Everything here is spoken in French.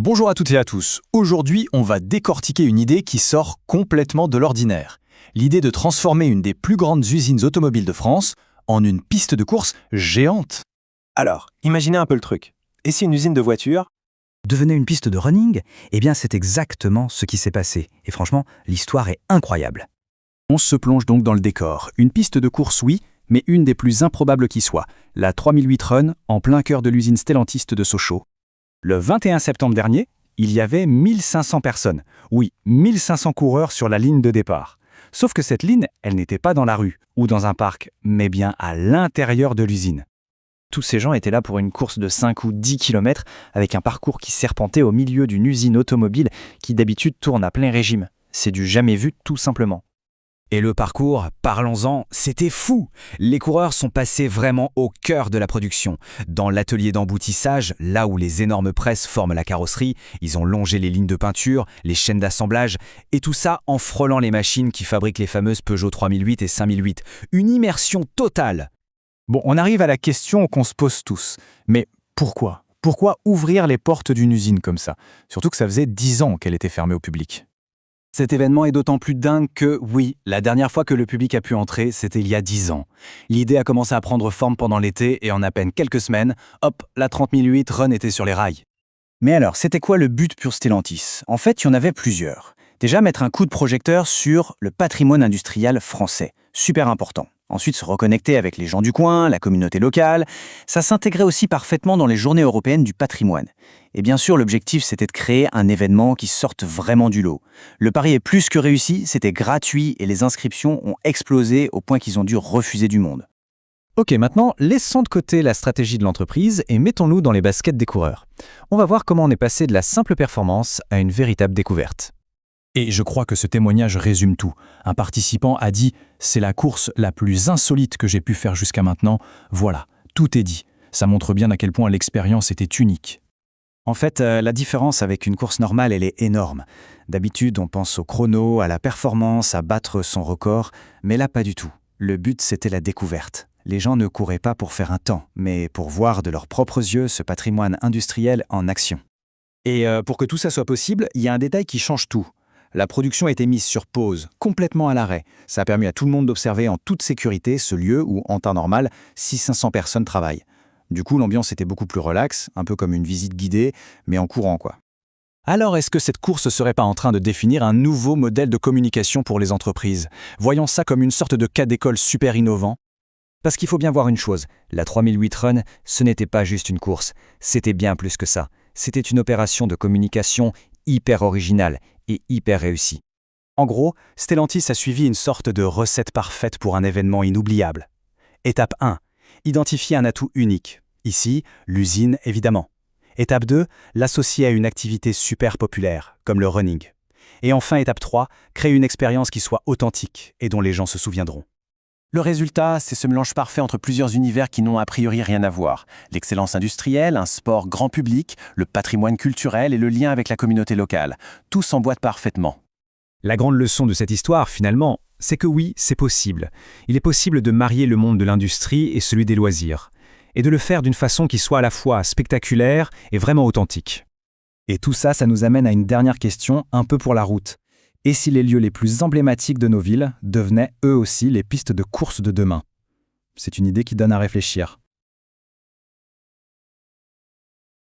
Bonjour à toutes et à tous. Aujourd'hui, on va décortiquer une idée qui sort complètement de l'ordinaire. L'idée de transformer une des plus grandes usines automobiles de France en une piste de course géante. Alors, imaginez un peu le truc. Et si une usine de voitures devenait une piste de running? Eh bien, c'est exactement ce qui s'est passé. Et franchement, l'histoire est incroyable. On se plonge donc dans le décor. Une piste de course, oui, mais une des plus improbables qui soit. La 3008 Run, en plein cœur de l'usine Stellantis de Sochaux. Le 21 septembre dernier, il y avait 1500 personnes. Oui, 1500 coureurs sur la ligne de départ. Sauf que cette ligne, elle n'était pas dans la rue ou dans un parc, mais bien à l'intérieur de l'usine. Tous ces gens étaient là pour une course de 5 ou 10 km avec un parcours qui serpentait au milieu d'une usine automobile qui d'habitude tourne à plein régime. C'est du jamais vu tout simplement. Et le parcours, parlons-en, c'était fou! Les coureurs sont passés vraiment au cœur de la production. Dans l'atelier d'emboutissage, là où les énormes presses forment la carrosserie, ils ont longé les lignes de peinture, les chaînes d'assemblage, et tout ça en frôlant les machines qui fabriquent les fameuses Peugeot 3008 et 5008. Une immersion totale! Bon, on arrive à la question qu'on se pose tous. Mais pourquoi? Pourquoi ouvrir les portes d'une usine comme ça? Surtout que ça faisait 10 ans qu'elle était fermée au public. Cet événement est d'autant plus dingue que, oui, la dernière fois que le public a pu entrer, c'était il y a 10 ans. L'idée a commencé à prendre forme pendant l'été et en à peine quelques semaines, hop, la 3008 Run était sur les rails. Mais alors, c'était quoi le but pour Stellantis? En fait, il y en avait plusieurs. Déjà, mettre un coup de projecteur sur le patrimoine industriel français. Super important. Ensuite, se reconnecter avec les gens du coin, la communauté locale. Ça s'intégrait aussi parfaitement dans les journées européennes du patrimoine. Et bien sûr, l'objectif, c'était de créer un événement qui sorte vraiment du lot. Le pari est plus que réussi, c'était gratuit et les inscriptions ont explosé au point qu'ils ont dû refuser du monde. Ok, maintenant, laissons de côté la stratégie de l'entreprise et mettons-nous dans les baskets des coureurs. On va voir comment on est passé de la simple performance à une véritable découverte. Et je crois que ce témoignage résume tout. Un participant a dit « C'est la course la plus insolite que j'ai pu faire jusqu'à maintenant. Voilà, tout est dit. Ça montre bien à quel point l'expérience était unique. » En fait, la différence avec une course normale, elle est énorme. D'habitude, on pense au chrono, à la performance, à battre son record, mais là, pas du tout. Le but, c'était la découverte. Les gens ne couraient pas pour faire un temps, mais pour voir de leurs propres yeux ce patrimoine industriel en action. Et pour que tout ça soit possible, il y a un détail qui change tout. La production a été mise sur pause, complètement à l'arrêt. Ça a permis à tout le monde d'observer en toute sécurité ce lieu où, en temps normal, 600-500 personnes travaillent. Du coup, l'ambiance était beaucoup plus relaxe, un peu comme une visite guidée, mais en courant, quoi. Alors, est-ce que cette course serait pas en train de définir un nouveau modèle de communication pour les entreprises? Voyons ça comme une sorte de cas d'école super innovant. Parce qu'il faut bien voir une chose, la 3008 Run, ce n'était pas juste une course, c'était bien plus que ça. C'était une opération de communication hyper originale et hyper réussie. En gros, Stellantis a suivi une sorte de recette parfaite pour un événement inoubliable. Étape 1. Identifier un atout unique. Ici, l'usine, évidemment. Étape 2. L'associer à une activité super populaire, comme le running. Et enfin, étape 3. Créer une expérience qui soit authentique et dont les gens se souviendront. Le résultat, c'est ce mélange parfait entre plusieurs univers qui n'ont a priori rien à voir. L'excellence industrielle, un sport grand public, le patrimoine culturel et le lien avec la communauté locale. Tout s'emboîte parfaitement. La grande leçon de cette histoire, finalement, c'est que oui, c'est possible. Il est possible de marier le monde de l'industrie et celui des loisirs, et de le faire d'une façon qui soit à la fois spectaculaire et vraiment authentique. Et tout ça, ça nous amène à une dernière question, un peu pour la route. Et si les lieux les plus emblématiques de nos villes devenaient eux aussi les pistes de course de demain? C'est une idée qui donne à réfléchir.